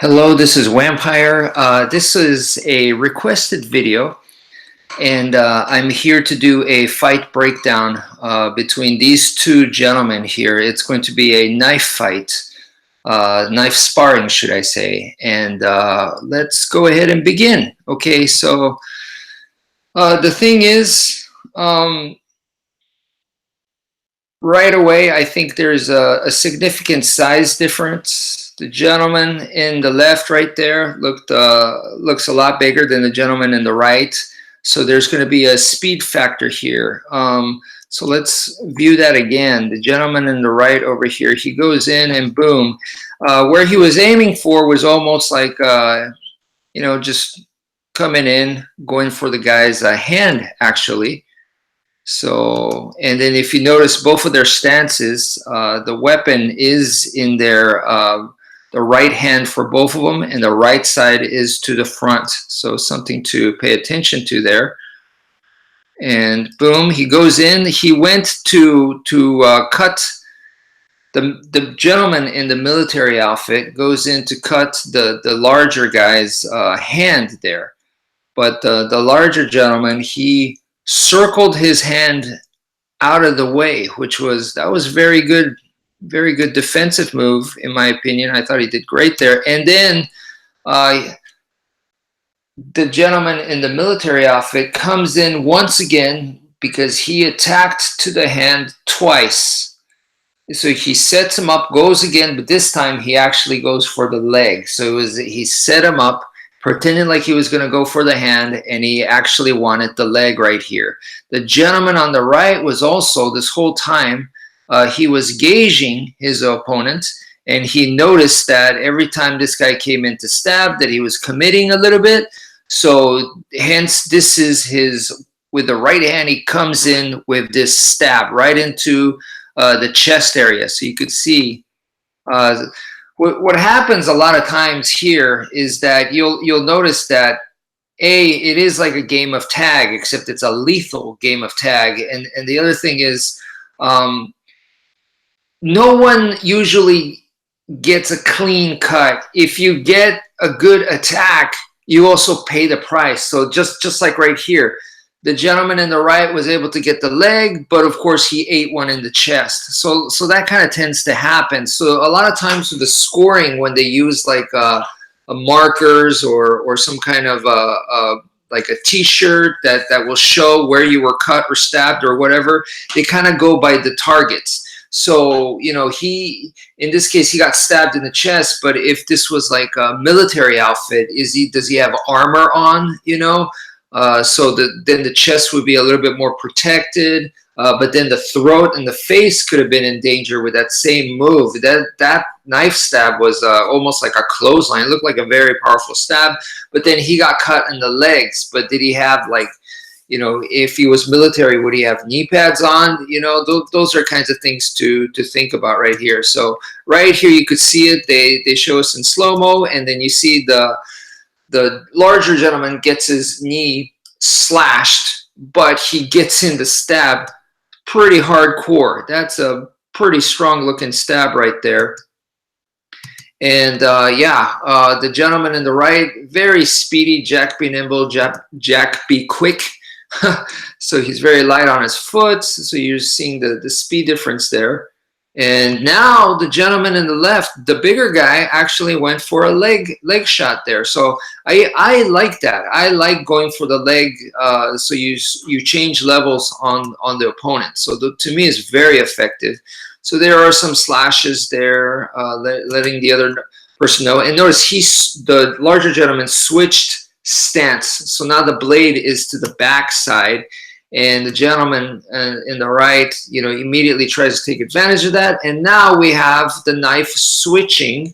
Hello, this is wmpyr. This is a requested video, and I'm here to do a fight breakdown between these two gentlemen here. It's going to be a knife fight, knife sparring, should I say. And let's go ahead and begin. Okay, so the thing is, right away, I think there's a significant size difference. The gentleman in the left right there looks a lot bigger than the gentleman in the right. So there's going to be a speed factor here. So let's view that again. The gentleman in the right over here, he goes in and boom. Where he was aiming for was almost like, just coming in, going for the guy's hand, actually. So, and then if you notice both of their stances, the weapon is in their the right hand for both of them, and the right side is to the front. So something to pay attention to there. And boom, he goes in. He went to cut the gentleman in the military outfit goes in to cut the larger guy's hand there, but the larger gentleman, he circled his hand out of the way, that was very good defensive move, in my opinion. I thought he did great there. And then the gentleman in the military outfit comes in once again because he attacked to the hand twice. So he sets him up, goes again, but this time he actually goes for the leg. So he set him up, pretending like he was going to go for the hand, and he actually wanted the leg right here. The gentleman on the right was also, this whole time, he was gauging his opponent, and he noticed that every time this guy came in to stab, that he was committing a little bit. So hence, this is his, with the right hand, he comes in with this stab right into the chest area. So you could see what happens a lot of times here is that you'll notice that it is like a game of tag, except it's a lethal game of tag. And the other thing is, no one usually gets a clean cut. If you get a good attack, you also pay the price. So just like right here, the gentleman in the right was able to get the leg, but of course he ate one in the chest. So that kind of tends to happen. So a lot of times with the scoring, when they use like a markers or some kind of like a t-shirt that will show where you were cut or stabbed or whatever, they kind of go by the targets. So, in this case, he got stabbed in the chest, but if this was like a military outfit, does he have armor on, so then the chest would be a little bit more protected, but then the throat and the face could have been in danger with that same move. That knife stab was almost like a clothesline. It looked like a very powerful stab, but then he got cut in the legs. But did he have, like, if he was military, would he have knee pads on? Those are kinds of things to think about right here. So right here, you could see it. They show us in slow-mo, and then you see the larger gentleman gets his knee slashed, but he gets in the stab pretty hardcore. That's a pretty strong looking stab right there. And the gentleman in the right, very speedy. Jack be nimble, Jack be quick. So he's very light on his foot. So you're seeing the speed difference there. And now the gentleman in the left, the bigger guy, actually went for a leg shot there. So I like that. I like going for the leg. So you change levels on the opponent. So to me, it's very effective. So there are some slashes there, letting the other person know. And notice the larger gentleman switched stance. So now the blade is to the back side. And the gentleman in the right, immediately tries to take advantage of that. And now we have the knife switching.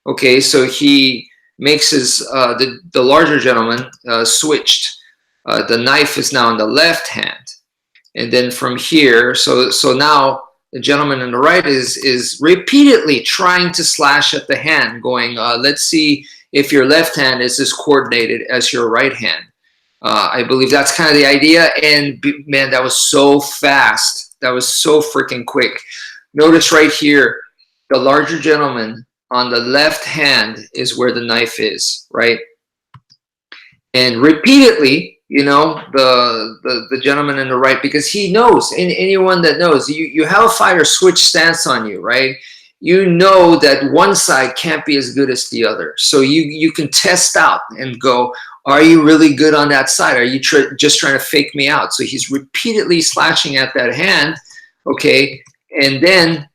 Okay, so he makes his, the larger gentleman switched. The knife is now in the left hand. And then from here, so now the gentleman in the right is repeatedly trying to slash at the hand, going, let's see if your left hand is as coordinated as your right hand. I believe that's kind of the idea. And man, that was so fast. That was so freaking quick. Notice right here, the larger gentleman on the left hand is where the knife is, right? And repeatedly, you know, the gentleman in the right, because he knows, and anyone that knows, you have a fighter switch stance on you, right? You know that one side can't be as good as the other. So you can test out and go, are you really good on that side? Are you just trying to fake me out? So he's repeatedly slashing at that hand, okay? And then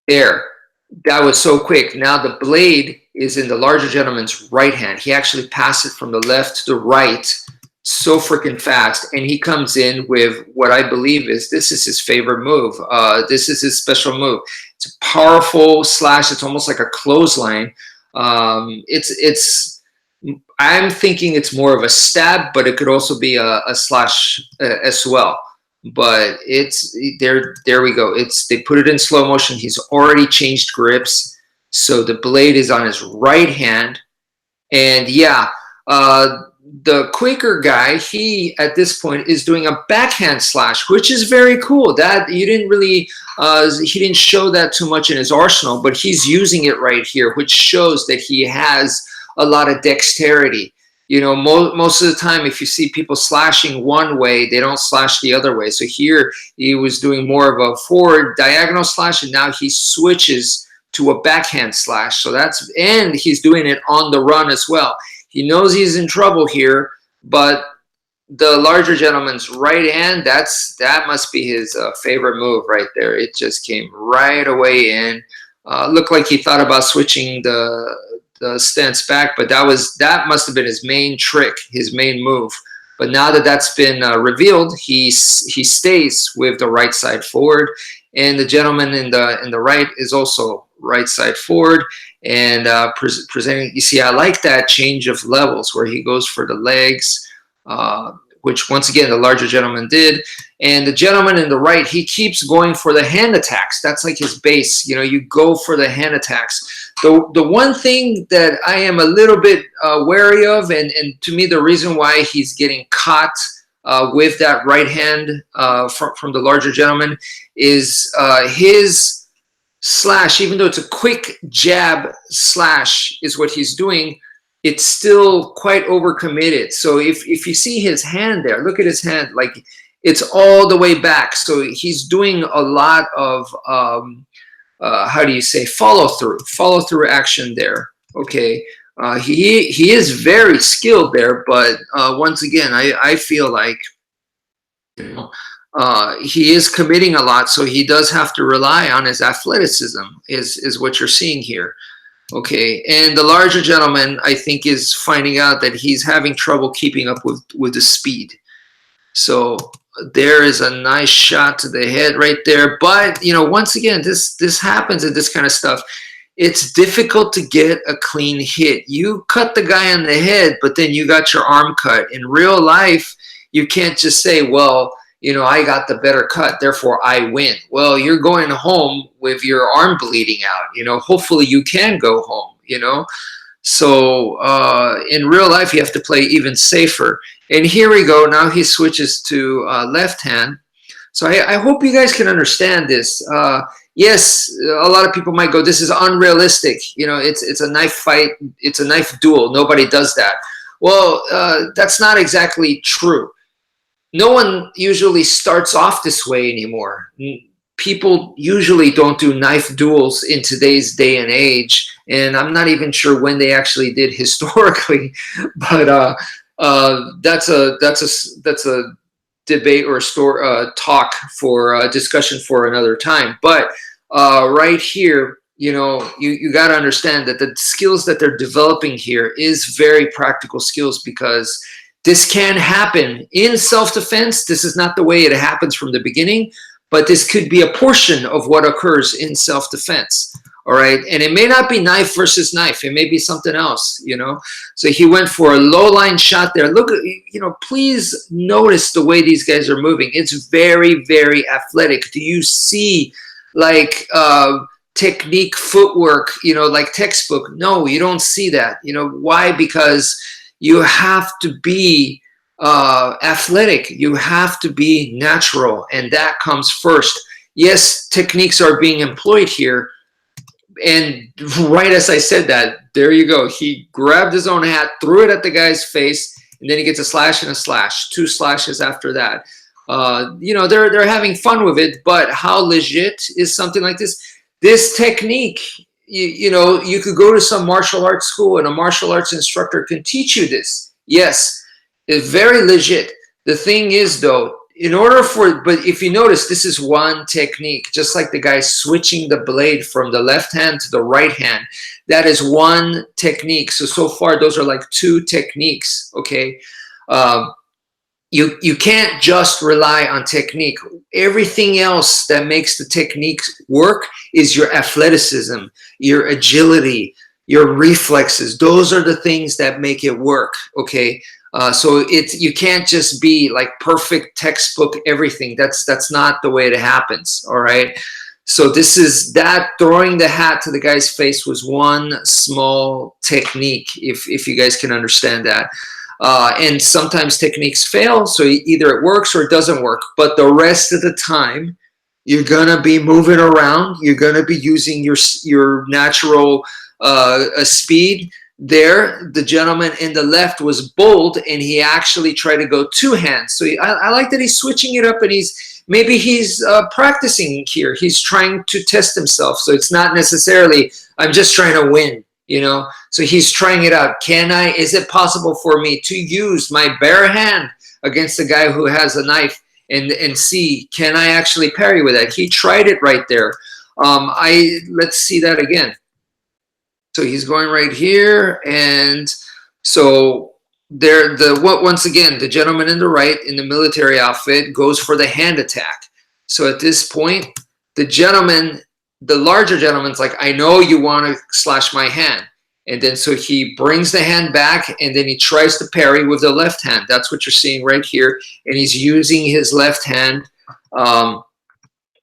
there, that was so quick. Now the blade is in the larger gentleman's right hand. He actually passed it from the left to the right so freaking fast. And he comes in with what I believe is, this is his favorite move. This is his special move. It's a powerful slash. It's almost like a clothesline. I'm thinking it's more of a stab, but it could also be a slash as well. But it's there we go. They put it in slow motion. He's already changed grips, so the blade is on his right hand. And yeah, the Quaker guy, he at this point is doing a backhand slash, which is very cool. That you didn't really he didn't show that too much in his arsenal, but he's using it right here, which shows that he has a lot of dexterity. You know, most of the time, if you see people slashing one way, they don't slash the other way. So here he was doing more of a forward diagonal slash, and now he switches to a backhand slash. So and he's doing it on the run as well. He knows he's in trouble here, but the larger gentleman's right hand, that must be his favorite move right there. It just came right away in. Looked like he thought about switching the stance back, but that must have been his main trick, his main move. But now that that's been revealed, he stays with the right side forward, and the gentleman in the right is also right side forward and presenting. You see, I like that change of levels where he goes for the legs, which once again the larger gentleman did, and the gentleman in the right, he keeps going for the hand attacks. That's like his base. You know, you go for the hand attacks. The one thing that I am a little bit wary of, and to me the reason why he's getting caught with that right hand from the larger gentleman is his slash, even though it's a quick jab slash is what he's doing, it's still quite overcommitted. So if you see his hand there, look at his hand, like it's all the way back. So he's doing a lot of how do you say, follow through action there. Okay, he is very skilled there, but once again, I feel like, you know, he is committing a lot, so he does have to rely on his athleticism. Is what you're seeing here. Okay, and the larger gentleman, I think, is finding out that he's having trouble keeping up with the speed. So there is a nice shot to the head right there. But, you know, once again, this happens at this kind of stuff. It's difficult to get a clean hit. You cut the guy on the head, but then you got your arm cut. In real life, you can't just say, well, you know, I got the better cut, therefore I win. Well, you're going home with your arm bleeding out. You know, hopefully you can go home, you know. So in real life, you have to play even safer. And here we go. Now he switches to left hand. So I hope you guys can understand this. Yes, a lot of people might go, this is unrealistic. You know, it's a knife fight. It's a knife duel. Nobody does that. Well, that's not exactly true. No one usually starts off this way anymore. People usually don't do knife duels in today's day and age, and I'm not even sure when they actually did historically. But that's a debate or talk for discussion for another time. But right here, you know, you got to understand that the skills that they're developing here is very practical skills, because this can happen in self-defense. This is not the way it happens from the beginning, but this could be a portion of what occurs in self-defense. All right. And it may not be knife versus knife. It may be something else, you know. So he went for a low line shot there. Look, you know, please notice the way these guys are moving. It's very, very athletic. Do you see like technique, footwork, you know, like textbook? No, you don't see that. You know, why? Because you have to be athletic. You have to be natural, and that comes first. Yes, techniques are being employed here, And right as I said that, there you go. He grabbed his own hat, threw it at the guy's face, and then he gets a slash and a slash, 2 slashes after that. You know, they're having fun with it, but how legit is something like this? This technique, you know, you could go to some martial arts school and a martial arts instructor can teach you this. Yes, it's very legit. The thing is, though, in order for, but if you notice, this is one technique, just like the guy switching the blade from the left hand to the right hand. That is one technique. So far, those are like 2 techniques, okay? You can't just rely on technique. Everything else that makes the techniques work is your athleticism, your agility, your reflexes. Those are the things that make it work, okay? So you can't just be like perfect textbook everything. That's not the way it happens, all right? So this is that throwing the hat to the guy's face was one small technique, if you guys can understand that. And sometimes techniques fail, so either it works or it doesn't work. But the rest of the time, you're gonna be moving around. You're gonna be using your natural speed. There, the gentleman in the left was bold, and he actually tried to go 2 hands. So I like that he's switching it up, and maybe he's practicing here. He's trying to test himself. So it's not necessarily I'm just trying to win. You know, so he's trying it out. Is it possible for me to use my bare hand against the guy who has a knife and see, can I actually parry with that? He tried it right there. Let's see that again. So he's going right here. And so once again, the gentleman in the right in the military outfit goes for the hand attack. So at this point, the larger gentleman's like, I know you want to slash my hand. And then so he brings the hand back, and then he tries to parry with the left hand. That's what you're seeing right here. And he's using his left hand. And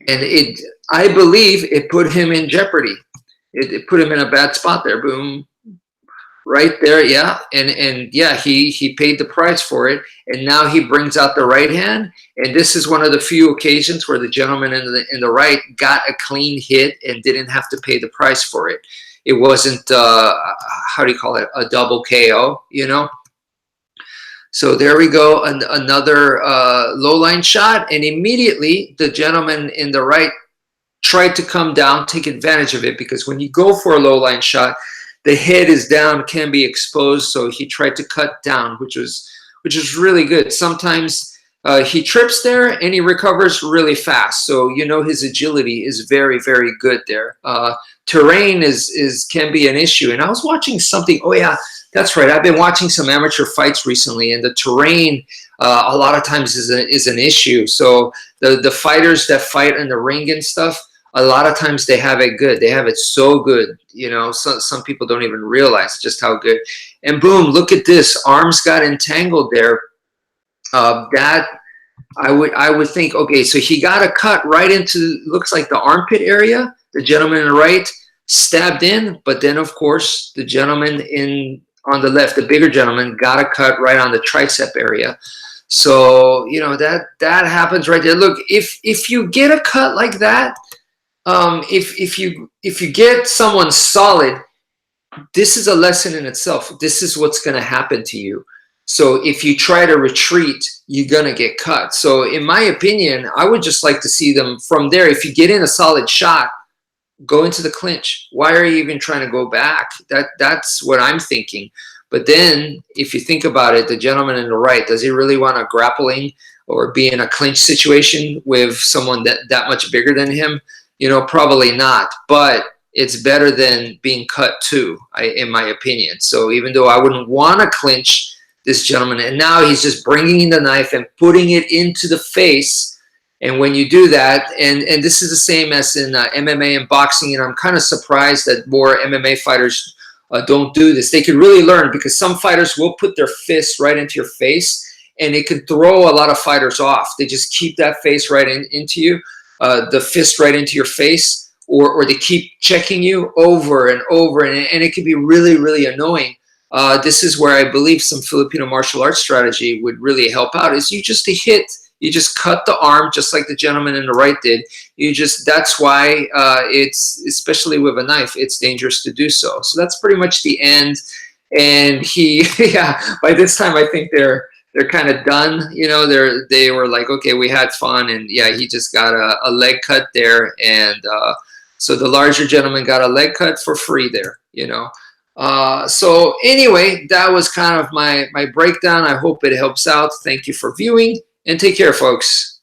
I believe it put him in jeopardy. It put him in a bad spot there. Boom. Right there, yeah. And yeah, he paid the price for it. And now he brings out the right hand. And this is one of the few occasions where the gentleman in the right got a clean hit and didn't have to pay the price for it. It wasn't, how do you call it, a double KO, you know? So there we go, another low line shot. And immediately the gentleman in the right tried to come down, take advantage of it, because when you go for a low line shot, the head is down, can be exposed. So he tried to cut down, which was really good. Sometimes he trips there and he recovers really fast. So, you know, his agility is very, very good there. Terrain can be an issue. And I was watching something. Oh yeah, that's right. I've been watching some amateur fights recently, and the terrain a lot of times is an issue. So the fighters that fight in the ring and stuff, a lot of times they have it good. They have it so good. You know, some people don't even realize just how good. And boom, look at this. Arms got entangled there. That I would think, okay, so he got a cut right into, looks like the armpit area. The gentleman on the right stabbed in, but then of course the gentleman on the left, the bigger gentleman, got a cut right on the tricep area. So, you know, that happens right there. Look, if you get a cut like that, if you get someone solid, this is a lesson in itself. This is what's going to happen to you. So if you try to retreat, you're going to get cut. So in my opinion, I would just like to see them from there. If you get in a solid shot, go into the clinch. Why are you even trying to go back? That's what I'm thinking. But then if you think about it, the gentleman in the right, does he really want a grappling or be in a clinch situation with someone that much bigger than him? You know, probably not. But it's better than being cut too, in my opinion. So even though I wouldn't want to clinch this gentleman, and now he's just bringing in the knife and putting it into the face. And when you do that, and this is the same as in MMA and boxing, and I'm kind of surprised that more MMA fighters don't do this. They could really learn, because some fighters will put their fists right into your face, and it could throw a lot of fighters off. They just keep that face right into you, the fist right into your face, or they keep checking you over and over, and it could be really, really annoying. This is where I believe some Filipino martial arts strategy would really help out, is you just hit You just cut the arm just like the gentleman in the right did. You just, that's why it's, especially with a knife, it's dangerous to do so. So that's pretty much the end. And he, yeah, by this time I think they're kind of done. You know, they were like, okay, we had fun, and yeah, he just got a leg cut there, and so the larger gentleman got a leg cut for free there. You know, so anyway, that was kind of my breakdown. I hope it helps out. Thank you for viewing, and take care, folks.